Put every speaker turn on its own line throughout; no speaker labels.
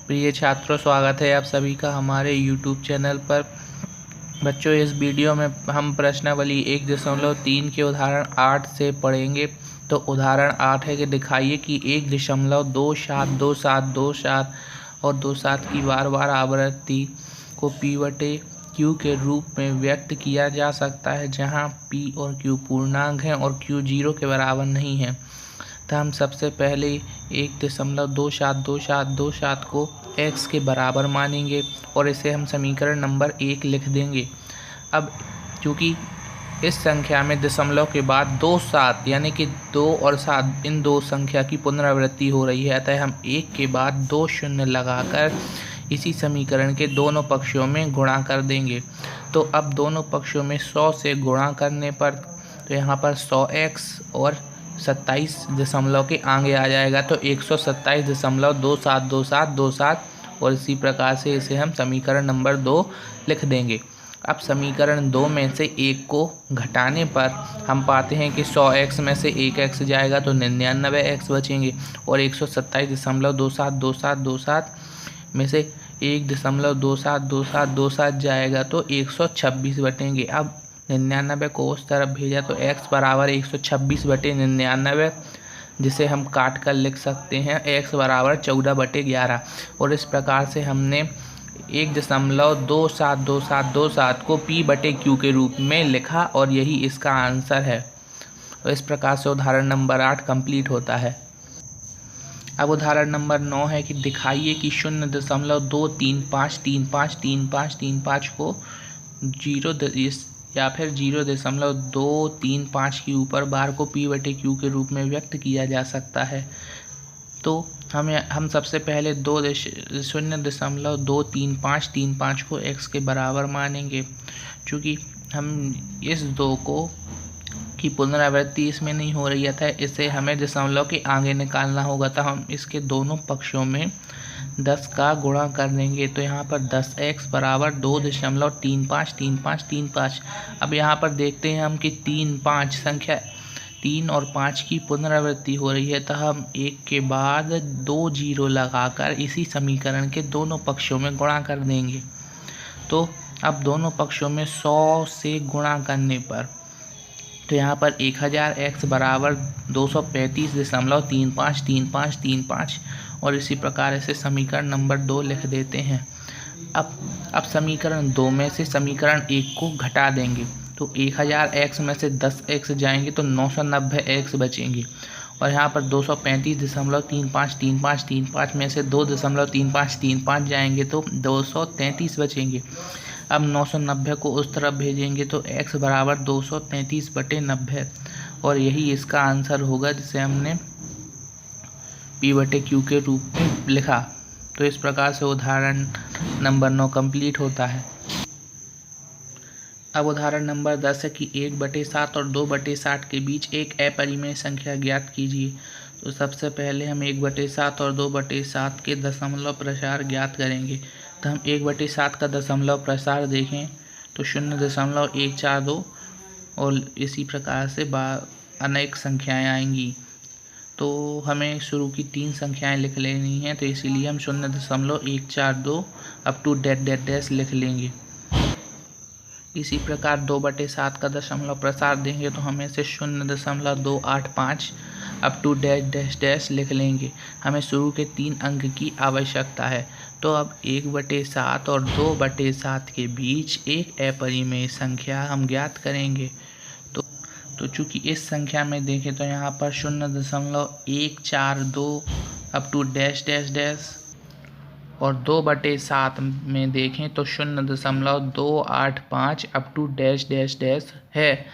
प्रिय छात्रों, स्वागत है आप सभी का हमारे YouTube चैनल पर। बच्चों, इस वीडियो में हम प्रश्नावली 1.3 के उदाहरण 8 से पढ़ेंगे। तो उदाहरण 8 है कि दिखाइए कि 1.272727 और 27 की बार बार आवृत्ति को P/Q के रूप में व्यक्त किया जा सकता है, जहां P और Q पूर्णांक हैं और Q 0 के बराबर नहीं है। तो हम सबसे पहले 1.272727 को x के बराबर मानेंगे और इसे हम समीकरण नंबर 1 लिख देंगे। अब चूँकि इस संख्या में दशमलव के बाद 2 7 यानी कि 2 और 7 इन दो संख्या की पुनरावृत्ति हो रही है, अतः हम 1 के बाद 2 शून्य लगाकर इसी समीकरण के दोनों पक्षों में गुणा कर देंगे। तो अब दोनों पक्षों में 100 से गुणा करने पर तो यहाँ पर 100x और 27 दशमलव के आगे आ जाएगा, तो 127.272727 और इसी प्रकार से इसे हम समीकरण नंबर 2 लिख देंगे। अब समीकरण 2 में से 1 को घटाने पर हम पाते हैं कि 100x में से 1x जाएगा तो 99x बचेंगे और 127.272727 में से 1.272727 जाएगा तो 126 बटेंगे। अब 99 को उस तरफ भेजा तो x बराबर 126/99, जिसे हम काट कर लिख सकते हैं x बराबर 14/11। और इस प्रकार से हमने 1.272727 को P/Q के रूप में लिखा और यही इसका आंसर है। तो इस प्रकार से उदाहरण नंबर 8 कंप्लीट होता है। अब उदाहरण नंबर 9 है कि दिखाइए कि 0.235353535 को 0.235 की ऊपर बार को P/Q के रूप में व्यक्त किया जा सकता है। तो हम सबसे पहले 0.23535 को x के बराबर मानेंगे। चूँकि हम इस 2 को की पुनरावृत्ति इसमें नहीं हो रही है, इसे हमें दशमलव के आगे निकालना होगा, तो हम इसके दोनों पक्षों में 10 का गुणा कर देंगे। तो यहाँ पर 10x बराबर 2.353535। अब यहाँ पर देखते हैं हम कि 3 5 संख्या 3 और 5 की पुनरावृत्ति हो रही है, तो हम 1 के बाद 2 0 लगाकर इसी समीकरण के दोनों पक्षों में गुणा कर देंगे। तो अब दोनों पक्षों में 100 से गुणा करने पर तो यहाँ पर 1000x बराबर 235.353535 और इसी प्रकार से समीकरण नंबर 2 लिख देते हैं। अब समीकरण 2 में से समीकरण 1 को घटा देंगे, तो 1000x में से 10x जाएंगे तो 990x बचेंगे और यहाँ पर 235.353535 में से 2.3535 जाएंगे तो 233 बचेंगे। अब 990 को उस तरफ भेजेंगे तो x बराबर 233/90 और यही इसका आंसर होगा, जिसे हमने P/Q के रूप में लिखा। तो इस प्रकार से उदाहरण नंबर 9 कंप्लीट होता है। अब उदाहरण नंबर 10 है कि 1/7 और 2/7 के बीच एक अपरिमेय संख्या ज्ञात कीजिए। तो सबसे पहले हम 1/7 और 2/7 के दशमलव प्रसार ज्ञात करेंगे। तो हम 1/7 का दशमलव प्रसार देखें तो 0.142 और इसी प्रकार से अनेक संख्याएं आएंगी। तो हमें शुरू की 3 संख्याएं लिख लेनी हैं, तो इसीलिए हम 0.142 अप टू डैश लिख लेंगे। इसी प्रकार 2/7 का दशमलव प्रसार देंगे तो हमें से 0.285 अप टू डैश लिख लेंगे। हमें शुरू के 3 अंक की आवश्यकता है। तो अब 1/7 और 2/7 के बीच एक अपरिमेय संख्या हम ज्ञात करेंगे। तो चूँकि इस संख्या में देखें तो यहाँ पर 0.142 अप टू डैश और 2/7 में देखें तो 0.285 अप टू डैश है।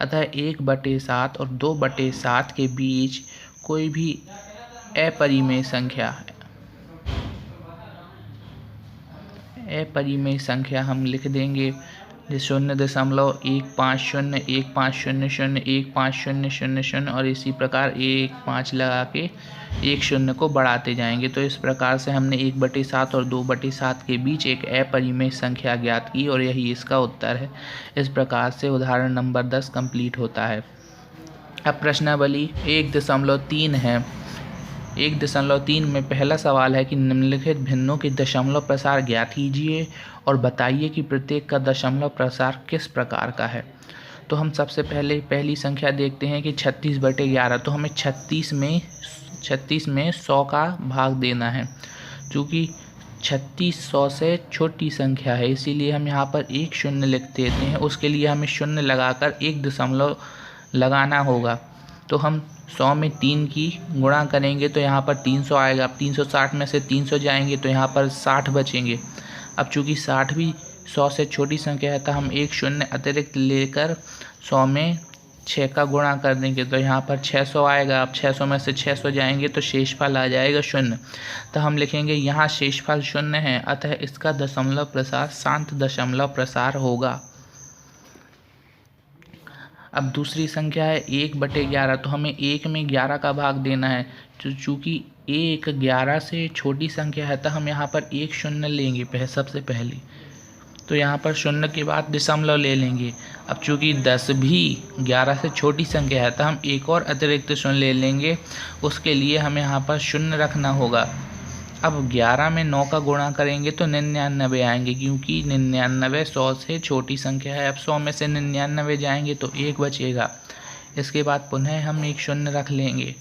अतः 1/7 और 2/7 के बीच कोई भी अपरिमेय संख्या हम लिख देंगे, 0.150 15000 15000 और इसी प्रकार 15 लगा के 10 को बढ़ाते जाएंगे। तो इस प्रकार से हमने 1/7 और 2/7 के बीच एक अपरिमेय संख्या ज्ञात की और यही इसका उत्तर है। इस प्रकार से उदाहरण नंबर 10 कंप्लीट होता है। अब प्रश्नावली 1.3 है 1.3 में पहला सवाल है कि निम्नलिखित भिन्नों के दशमलव प्रसार ज्ञात कीजिए और बताइए कि प्रत्येक का दशमलव प्रसार किस प्रकार का है। तो हम सबसे पहले पहली संख्या देखते हैं कि 36/11। तो हमें 36 में 100 का भाग देना है। चूँकि 36 100 से छोटी संख्या है, इसीलिए हम यहाँ पर एक शून्य लिख देते हैं। उसके लिए हमें शून्य लगाकर एक दशमलव लगाना होगा। तो हम 100 में 3 की गुणा करेंगे तो यहाँ पर 300 आएगा। अब 360 में से 300 जाएंगे तो यहाँ पर 60 बचेंगे। अब चूँकि 60 भी 100 से छोटी संख्या है तो हम एक शून्य अतिरिक्त लेकर 100 में 6 का गुणा कर देंगे तो यहाँ पर 600 आएगा। अब 600 में से 600 जाएंगे तो शेषफल आ जाएगा 0। तो हम लिखेंगे यहाँ शेषफल 0 है, अतः इसका दशमलव प्रसार शांत दशमलव प्रसार होगा। अब दूसरी संख्या है 1/11। तो हमें 1 में 11 का भाग देना है। चूँकि 1 11 से छोटी संख्या है तो हम यहाँ पर एक शून्य लेंगे सबसे पहले। तो यहाँ पर शून्य के बाद दशमलव ले लेंगे। अब चूँकि 10 भी 11 से छोटी संख्या है तो हम एक और अतिरिक्त शून्य ले लेंगे। उसके लिए हमें यहाँ पर शून्य रखना होगा। अब 11 में 9 का गुणा करेंगे तो 99 आएंगे, क्योंकि 99 100 से छोटी संख्या है। अब 100 में से 99 जाएंगे तो 1 बचेगा। इसके बाद पुनः हम एक शून्य रख लेंगे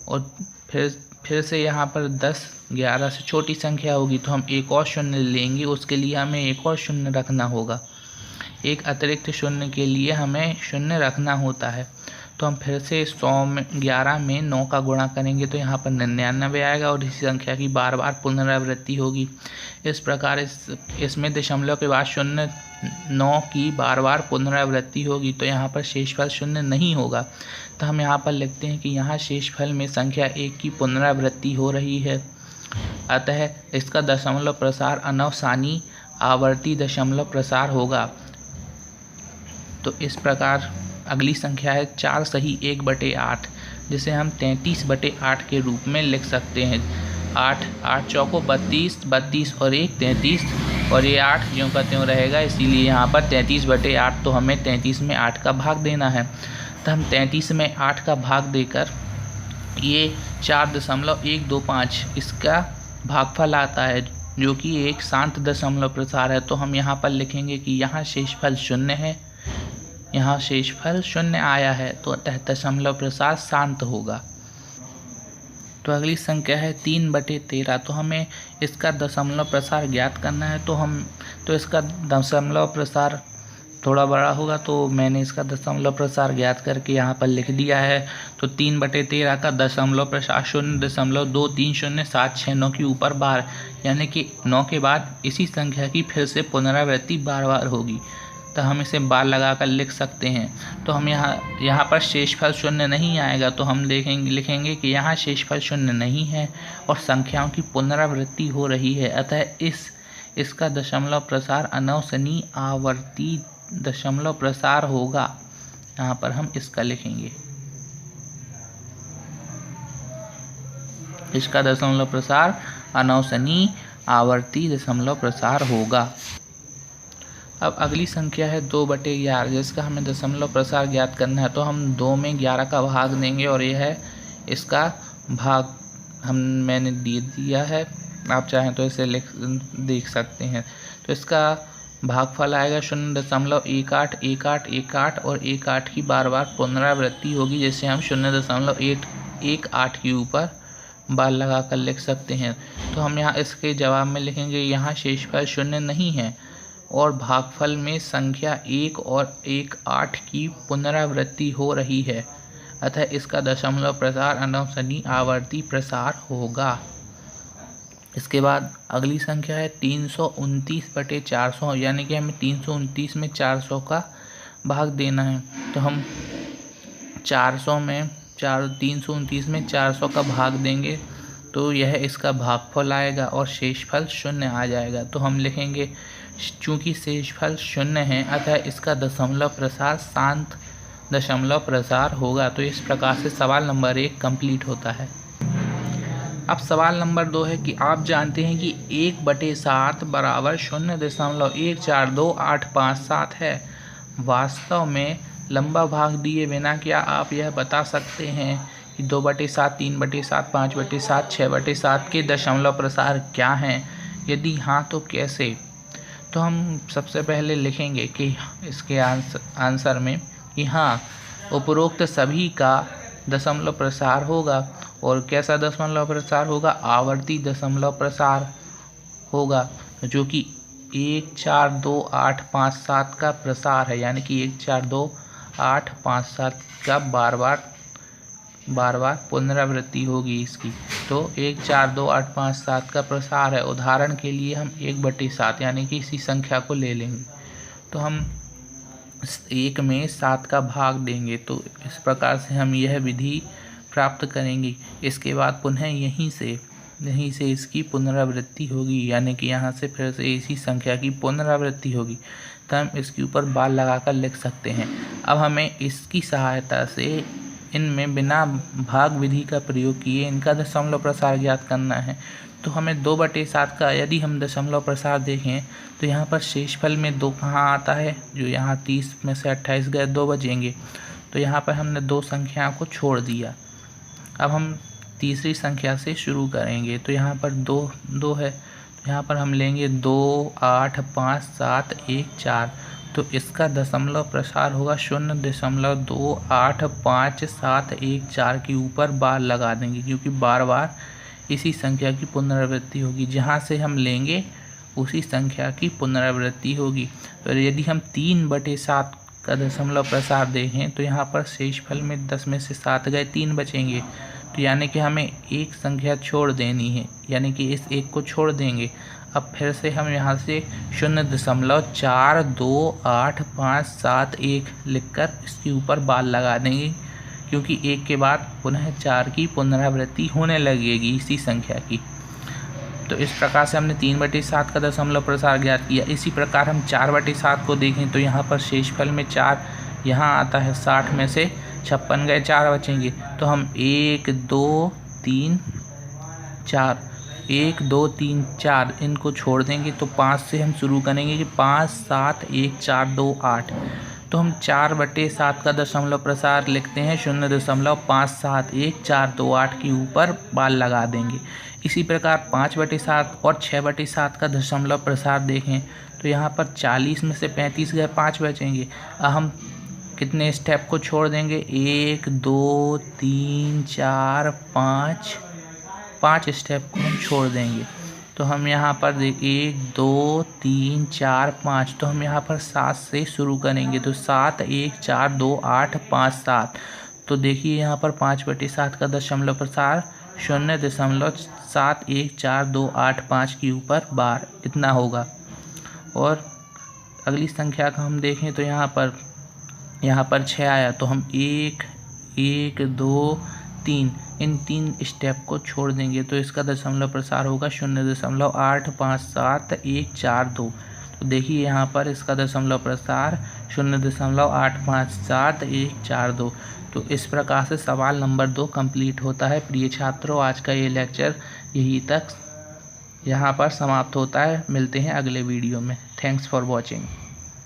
और फिर से यहाँ पर 10 11 से छोटी संख्या होगी तो हम एक और शून्य लेंगे। उसके लिए हमें एक और शून्य रखना होगा। एक अतिरिक्त शून्य के लिए हमें शून्य रखना होता है। तो हम फिर से 11 में 9 का गुणा करेंगे तो यहाँ पर 99 आएगा और इसी संख्या की बार बार पुनरावृत्ति होगी। इस प्रकार इसमें दशमलव के बाद 9 की बार बार पुनरावृत्ति होगी तो यहाँ पर शेषफल 0 नहीं होगा। तो हम यहाँ पर लिखते हैं कि यहाँ शेषफल में संख्या 1 की पुनरावृत्ति हो रही है, अतः इसका दशमलव प्रसार अनवसानी आवर्ती दशमलव प्रसार होगा। तो इस प्रकार अगली संख्या है 4 सही 1/8, जिसे हम 33/8 के रूप में लिख सकते हैं। 8 चौको 32, 32 और 1 33, और ये 8 ज्यों का त्यों रहेगा, इसीलिए यहाँ पर 33/8। तो हमें 33 में 8 का भाग देना है। तो हम 33 में 8 का भाग देकर ये 4.125 इसका भागफल आता है, जो कि एक शांत दशमलव प्रसार है। तो हम यहाँ पर लिखेंगे कि यहाँ शेषफल 0 है, यहाँ शेषफल 0 आया है, तो अतः दशमलव प्रसार शांत होगा। तो अगली संख्या है 3/13। तो हमें इसका दशमलव प्रसार ज्ञात करना है। तो इसका दशमलव प्रसार थोड़ा बड़ा होगा, तो मैंने इसका दशमलव प्रसार ज्ञात करके यहाँ पर लिख दिया है। तो 3/13 का दशमलव प्रसार 0.230769 के ऊपर बार, यानी कि 9 के बाद इसी संख्या की फिर से पुनरावृत्ति बार बार होगी। तो हम इसे बार लगाकर लिख सकते हैं। तो हम यहाँ पर शेषफल 0 नहीं आएगा, तो हम लिखेंगे कि यहाँ शेषफल 0 नहीं है और संख्याओं की पुनरावृत्ति हो रही है, अतः इसका दशमलव प्रसार अनवसनीय आवर्ती दशमलव प्रसार होगा। यहाँ पर हम इसका लिखेंगे, इसका दशमलव प्रसार अनवसनीय आवर्ती दशमलव प्रसार होगा। अब अगली संख्या है 2/11, जिसका हमें दशमलव प्रसार ज्ञात करना है। तो हम 2 में 11 का भाग देंगे और यह है इसका भाग मैंने दे दिया है, आप चाहें तो इसे देख सकते हैं। तो इसका भागफल आएगा 0.181818 और 18 की बार बार पुनरावृत्ति होगी, जिससे हम 0.818 के ऊपर बार लगा कर लिख सकते हैं। तो हम यहाँ इसके जवाब में लिखेंगे यहाँ शेषफल 0 नहीं है और भागफल में संख्या 1 और 18 की पुनरावृत्ति हो रही है, अतः इसका दशमलव प्रसार अनवसनीय आवर्ती प्रसार होगा। इसके बाद अगली संख्या है 329/400, यानी कि हमें 329 में 400 का भाग देना है। तो हम 329 में 400 का भाग देंगे तो यह इसका भागफल आएगा और शेषफल 0 आ जाएगा। तो हम लिखेंगे चूँकि शेषफल 0 है, अतः इसका दशमलव प्रसार शांत दशमलव प्रसार होगा। तो इस प्रकार से सवाल नंबर 1 कंप्लीट होता है। अब सवाल नंबर 2 है कि आप जानते हैं कि 1/7 बराबर 0.142857 है। वास्तव में लंबा भाग दिए बिना क्या आप यह बता सकते हैं कि 2/7, 3/7, 5/7, 6/7 के दशमलव प्रसार क्या हैं? यदि हाँ तो कैसे? तो हम सबसे पहले लिखेंगे कि इसके आंसर में कि हाँ, उपरोक्त सभी का दशमलव प्रसार होगा। और कैसा दशमलव प्रसार होगा? आवर्ती दशमलव प्रसार होगा, जो कि 1 4 2 8 5 7 का प्रसार है, यानी कि 1 4 2 8 5 7 का बार बार पुनरावृत्ति होगी इसकी। तो 1 4 2 8 5 7 का प्रसार है। उदाहरण के लिए हम 1/7 यानी कि इसी संख्या को ले लेंगे, तो हम 1 में 7 का भाग देंगे। तो इस प्रकार से हम यह विधि प्राप्त करेंगे। इसके बाद पुनः यहीं से इसकी पुनरावृत्ति होगी, यानी कि यहाँ से फिर से इसी संख्या की पुनरावृत्ति होगी। तो हम इसके ऊपर बार लगाकर लिख सकते हैं। अब हमें इसकी सहायता से इनमें बिना भाग विधि का प्रयोग किए इनका दशमलव प्रसार ज्ञात करना है। तो हमें 2/7 का यदि हम दशमलव प्रसार देखें तो यहाँ पर शेषफल में 2 कहाँ आता है? जो यहाँ 30 में से 28 गए, 2 बचेंगे। तो यहाँ पर हमने 2 संख्याओं को छोड़ दिया। अब हम तीसरी संख्या से शुरू करेंगे। तो यहाँ पर 2 है, तो यहाँ पर हम लेंगे 2 8 5 7 1 4। तो इसका दशमलव प्रसार होगा 0.28574 के ऊपर बार लगा देंगे, क्योंकि बार बार इसी संख्या की पुनरावृत्ति होगी। जहाँ से हम लेंगे उसी संख्या की पुनरावृत्ति होगी। तो यदि हम 3/7 का दशमलव प्रसार देखें तो यहाँ पर शेषफल में 10 में से 7 गए, 3 बचेंगे। तो यानी कि हमें एक संख्या छोड़ देनी है, यानी कि इस एक को छोड़ देंगे। अब फिर से हम यहाँ से 0.42857 लिखकर इसके ऊपर बार लगा देंगे, क्योंकि एक के बाद पुनः 4 की पुनरावृत्ति होने लगेगी इसी संख्या की। तो इस प्रकार से हमने 3/7 का दशमलव प्रसार ज्ञात किया। इसी प्रकार हम 4/7 को देखें तो यहाँ पर शेषफल में 4 यहाँ आता है, 60 में से 56 गए, 4 बचेंगे। तो हम 1 2 3 4 1 2 3 4 इनको छोड़ देंगे। तो 5 से हम शुरू करेंगे कि 5 7 1 4 2 8। तो हम 4/7 का दशमलव प्रसार लिखते हैं 0.571428 के ऊपर बार लगा देंगे। इसी प्रकार 5/7 और 6/7 का दशमलव प्रसार देखें तो यहाँ पर 40 में से 35 गए, 5 बचेंगे। अब हम कितने स्टेप को छोड़ देंगे? 1 2 3 4 5 स्टेप को हम छोड़ देंगे। तो हम यहाँ पर 1 2 3 4 5। तो हम यहाँ पर 7 से शुरू करेंगे। तो 7 1 4 2 8 5 7। तो देखिए यहाँ पर 5/7 का दशमलव प्रसार 0.71428 के ऊपर बार इतना होगा। और अगली संख्या का हम देखें तो यहाँ पर 6 आया। तो हम 1 1 2 3 इन 3 स्टेप को छोड़ देंगे। तो इसका दशमलव प्रसार होगा 0.857142। तो देखिए यहाँ पर इसका दशमलव प्रसार 0.857142। तो इस प्रकार से सवाल नंबर 2 कंप्लीट होता है। प्रिय छात्रों, आज का ये लेक्चर यहीं तक यहाँ पर समाप्त होता है। मिलते हैं अगले वीडियो में। Thanks for watching.